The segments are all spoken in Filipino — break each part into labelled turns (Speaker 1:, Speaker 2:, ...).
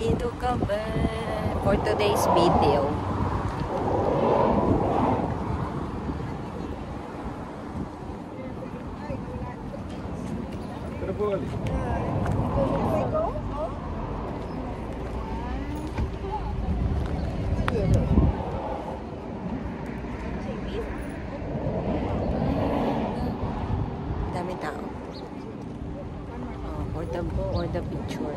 Speaker 1: Dito kami for today's video. Dami tao. For the picture.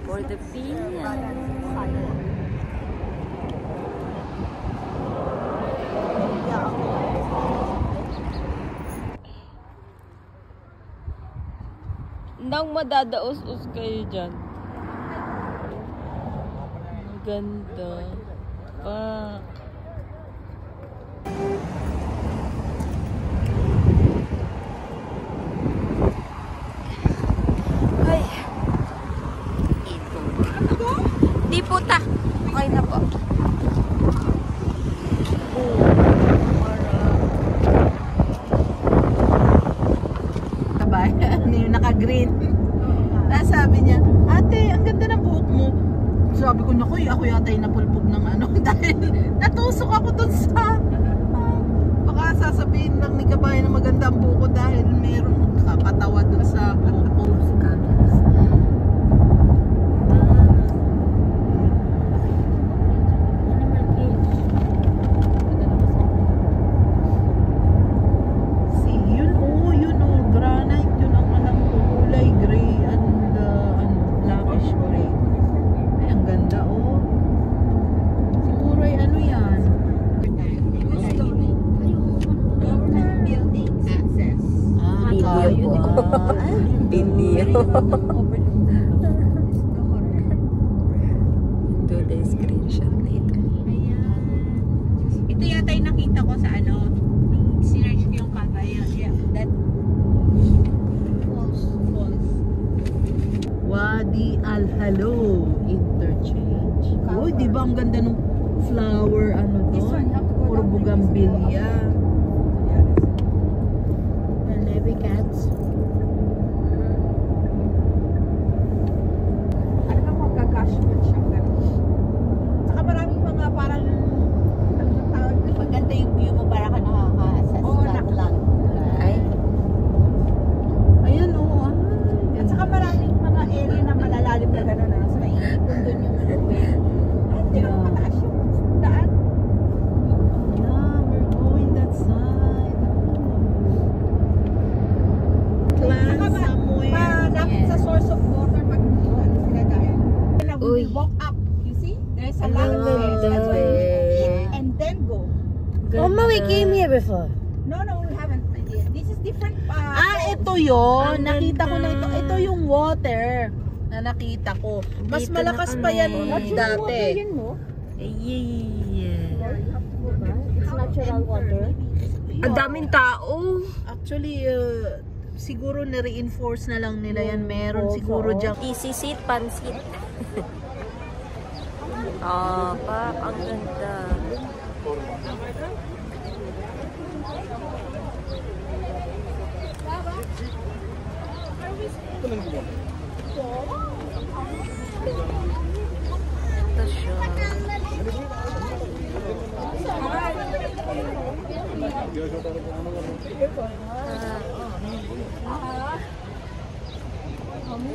Speaker 1: For the pin. Nang madadaos-us kayo dyan. Ang ganda. Pa. Ay. Ito. Di po ta. Okay na po.
Speaker 2: Yung naka-green. Tapos sabi niya, ate, ang ganda ng buhok mo. Sabi ko, naku, ako yata yung napulpog ng ano. Dahil natusok ako dun sa baka sasabihin lang ni kabayan na maganda ang buhok ko dahil meron kapatawa dun sa buhok.
Speaker 1: Do the screenshot later.
Speaker 2: Ito yata yung nakita ko sa ano, nung sinerge ko yung kagaya. Yeah, that false. Wadi Al-Halo Interchange. Uy, di ba ang ganda nung flower, ano doon? Puro bugambilya. And every cats.
Speaker 1: Mama, we came here before.
Speaker 2: No, we haven't. This is different. Ito yun. Nakita ko na ito. Ito yung water na nakita ko. Mas
Speaker 1: Dito
Speaker 2: malakas
Speaker 1: na
Speaker 2: pa yan
Speaker 1: kami.
Speaker 2: dati.
Speaker 3: It's natural water.
Speaker 1: Ang daming tao.
Speaker 2: Actually, siguro na-reinforce na lang nila yan. Meron siguro dyan.
Speaker 1: Easy seat, pansit. Pak, ang ganda. Ito siya.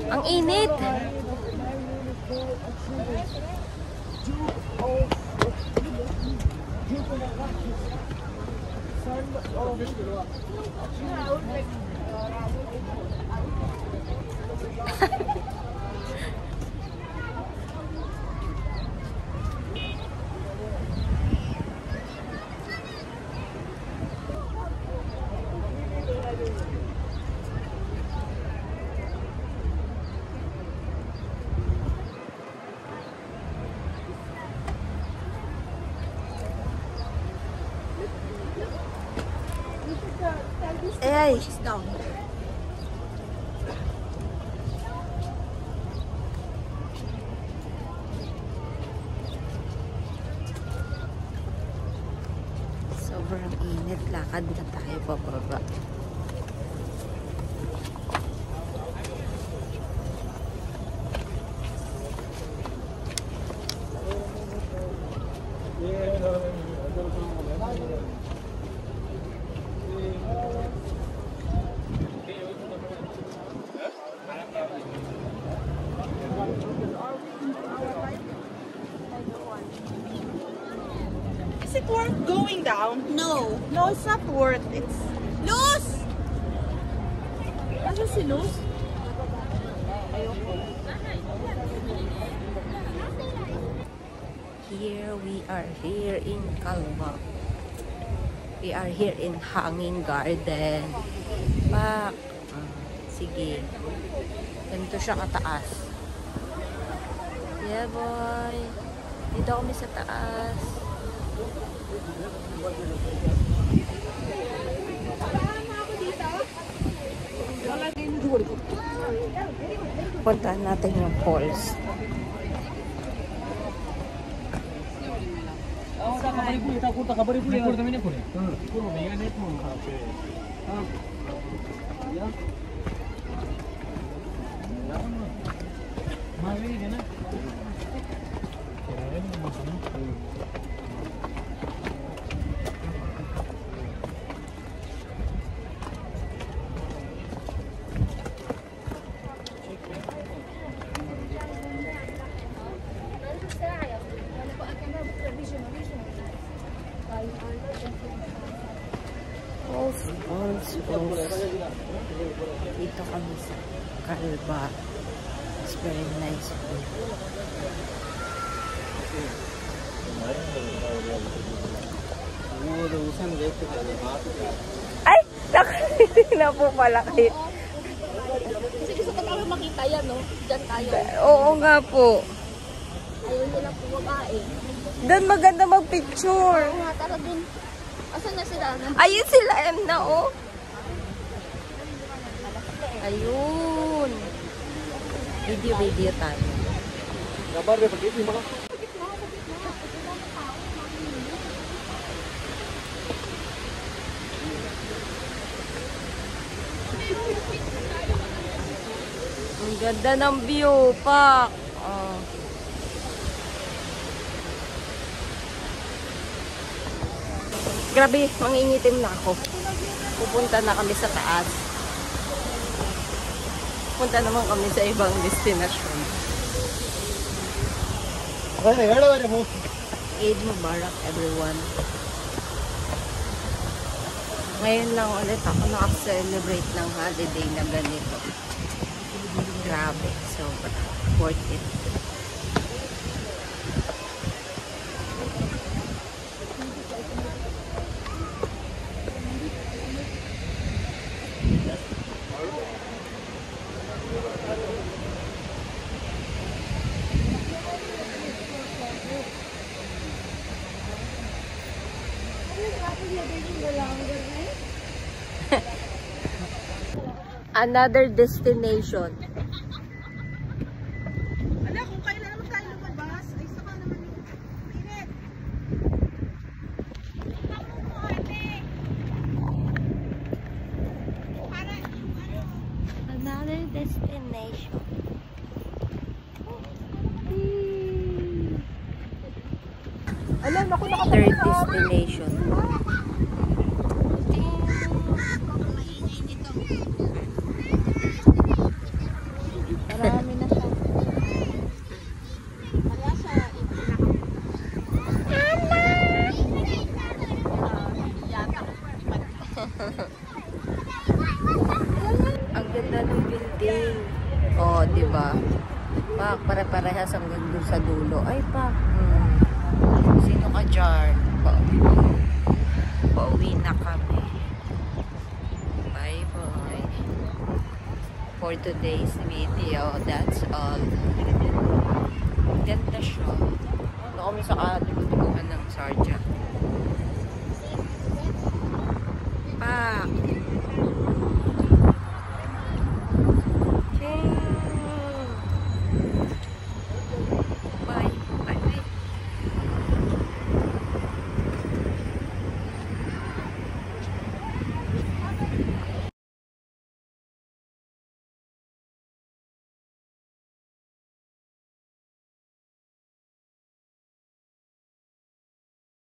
Speaker 1: Ang init. Ay, she's down. Sobrang init. Lakad na tayo pababa.
Speaker 2: worth going down?
Speaker 1: No.
Speaker 2: No, it's not worth. It's...
Speaker 1: Luz!
Speaker 2: Ano si Luz?
Speaker 1: Here we are here in Calva. We are here in Hanging Garden. Pak. Sige. Ganito siya kataas. Yeah, boy. Dito kami sa taas. Puntahan natin yung falls. Falls. Dito kami sa Calva. It's very nice. Ay! Na po pala kayo.
Speaker 3: Kasi gusto ko tayo makita yan, no? Diyan tayo.
Speaker 1: Oo nga po.
Speaker 3: Ayaw nila po babae.
Speaker 1: Doon maganda magpicture.
Speaker 3: Oo nga, tara dun. Asan na sila?
Speaker 1: Ayun sila, na oh. Ayun. Video tayo. Ang ganda ng view, Pak. Oh. Grabe, mangingitim na ako. Pupunta na kami sa taas. Punta naman kami sa ibang destinasyon. Eid Mubarak, everyone. Ngayon lang ulit ako naka-celebrate ng holiday na ganito. Grabe, sobra. Worth it. Another destination.
Speaker 2: Ala, kung kailan naman tayo lumabas, ay saka naman yung init.
Speaker 1: Another destination.
Speaker 2: Ala, naku,
Speaker 1: Third destination.
Speaker 3: Marami na siya.
Speaker 1: Ang ganda ng building. Oh, di ba? Pak, pare-parehas hanggang dun sa dulo. Ay, Pak. Sino ka dyan? Pauwi na kami. Bye-bye. For today's video, that's all. Ganda siya. Ano kami sa kalibutuhan ng Sarja.